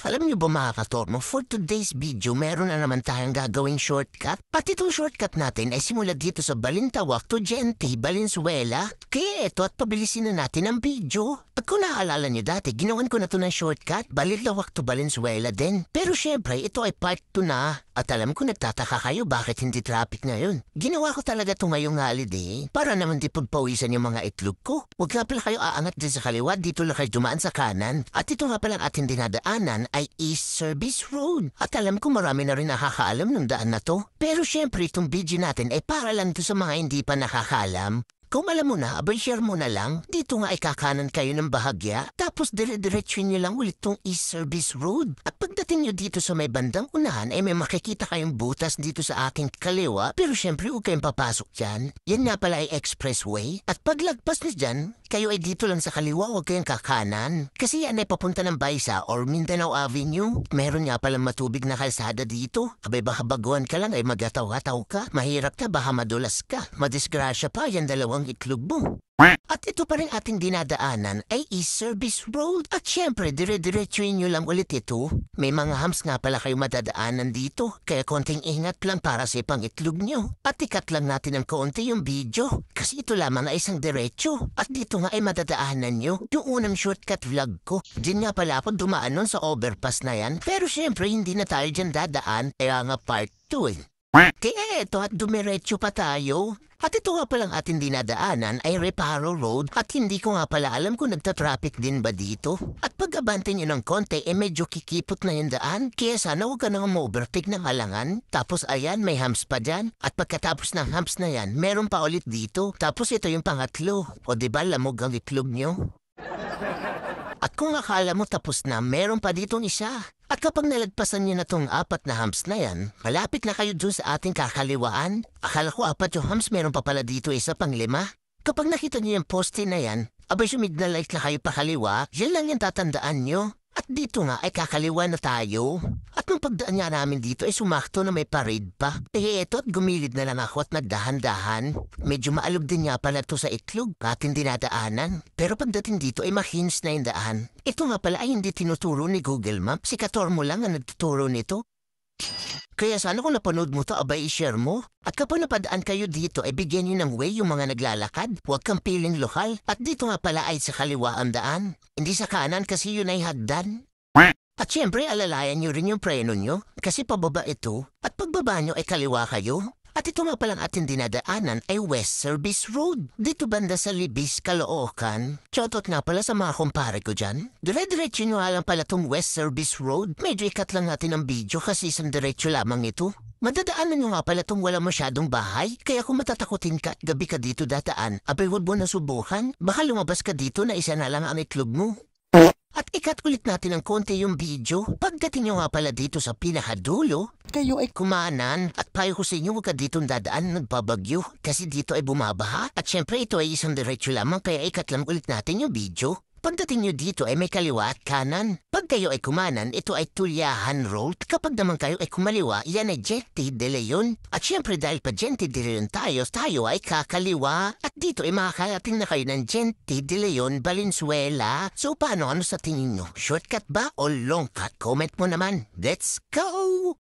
Alam niyo ba mga katormo, for today's video, meron na naman tayong gagawing shortcut. At itong shortcut natin ay simula dito sa Balintawak to Gente, Valenzuela. Kaya eto at pabilisin na natin ang video. At kung naaalala niyo dati, ginawan ko na to ng shortcut, Balintawak to Valenzuela din. Pero syempre, ito ay part 2 na. At alam ko nagtataka kayo bakit hindi traffic ngayon. Ginawa ko talaga to ngayong holiday para naman di pagpawisan yung mga itlog ko. Huwag nga pala kayo aangat din sa kaliwa, dito lang kayo dumaan sa kanan. At ito nga pala ating dinadaanan ay East Service Road. At alam ko marami na rin nakakaalam ng daan na to. Pero syempre itong video natin ay para lang to sa mga hindi pa nakakaalam. Kung alam mo na, abay share mo na lang. Dito nga ay kakanan kayo ng bahagya. Tapos dire-diretsuin nyo lang ulit tong East Service Road. At pagdating nyo dito sa may bandang unahan ay may makikita kayong butas dito sa aking kaliwa. Pero syempre huwag kayong papasok dyan. Yan nga pala ay expressway. At paglagpas nyo dyan, kayo ay dito lang sa kaliwa, huwag kayong kakanan. Kasi yan ay papunta ng Baisa or Mindanao Avenue. Meron nga palang matubig na kalsada dito. Abay baka baguhan ka lang ay magataw-ataw ka. Mahirap ka, baka madulas ka. Madisgrasya pa yan dalawang itlog mo. At ito pa rin ating dinadaanan ay East Service Road. At syempre, dire-diretsuin nyo lang ulit ito. May mga hams nga pala kayo madadaanan dito. Kaya konting ingat lang para sa ipang itlog nyo. At ikat lang natin ng konti yung video. Kasi ito lamang ay isang diretso. At dito nga ay madadaanan nyo yung unang shortcut vlog ko. Diyan nga pala ako dumaan nun sa overpass na yan. Pero syempre, hindi na tayo dyan dadaan. Kaya nga part 2 eh. Kaya eto at dumiretso pa tayo. At ito nga palang ating dinadaanan ay Reparo Road at hindi ko nga pala alam kung nagta-traffic din ba dito. At pag-abante nyo ng konti medyo kikipot na yung daan kaya sana huwag ka nang ma-overtake ng halangan. Tapos ayan may humps pa dyan at pagkatapos ng humps na yan meron pa ulit dito. Tapos ito yung pangatlo. O diba lamog ang itlog nyo? At kung akala mo tapos na, meron pa ditong isa. At kapag nalagpasan niyo na tong 4 na humps na yan, malapit na kayo dun sa ating kakaliwaan. Akala ko 4 yung humps, meron pa pala dito isa pang 5. Kapag nakita niyo yung poste na yan, abay sumidnalight na kayo pakaliwa, yan lang yung tatandaan nyo. At dito nga ay kakaliwa na tayo. At nung pagdaan nga namin dito ay sumakto na may parade pa. Eto at gumilid na lang ako at nagdahan-dahan. Medyo maalog din nga pala to sa itlog ating dinadaanan. Pero pagdating dito ay mahins na yung daan. Ito nga pala ay hindi tinuturo ni Google Maps. Si Katormo lang ang nagtuturo nito. Kaya sana kung napanood mo to, abay i-share mo. At kapag napadaan kayo dito, ay bigyan nyo ng way yung mga naglalakad. Huwag kang piling lokal. At dito nga pala ay sa kaliwa ang daan. Hindi sa kanan kasi yun ay hagdan. At syempre, alalayan nyo rin yung preno nyo. Kasi pababa ito. At pagbaba nyo ay kaliwa kayo. At ito nga palang ating dinadaanan ay West Service Road. Dito banda sa Libis, Caloocan. Shoutout nga pala sa mga kumpare ko dyan. Dire-diretso nyo nga lang pala tong West Service Road. Medyo ikat lang natin ang video kasi isang diretso lamang ito. Madadaanan nyo nga pala tong walang masyadong bahay. Kaya kung matatakutin ka at gabi ka dito dadaan, abay huwag mo na subukan. Baka lumabas ka dito na isa na lang ang itlog mo. At ikat ulit natin ng konti yung video. Pagdating nyo nga pala dito sa pinakadulo, kayo ay kumanan. At payo ko sa inyo, huwag ka ditong dadaan nagbabagyo. Kasi dito ay bumabaha. At syempre ito ay isang diretso lamang kaya ikat lang ulit natin yung video. Pagdating nyo dito ay may kaliwa at kanan. Pag kayo ay kumanan, ito ay Tulyahan Road. Kapag naman kayo ay kumaliwa, yan ay Gente de Leon. At syempre dahil pa Gente de Leon tayo ay kakaliwa. At dito ay makakarating na kayo ng Gente de Leon, Valenzuela. So paano ano sa tingin nyo? Shortcut ba o long cut? Comment mo naman. Let's go!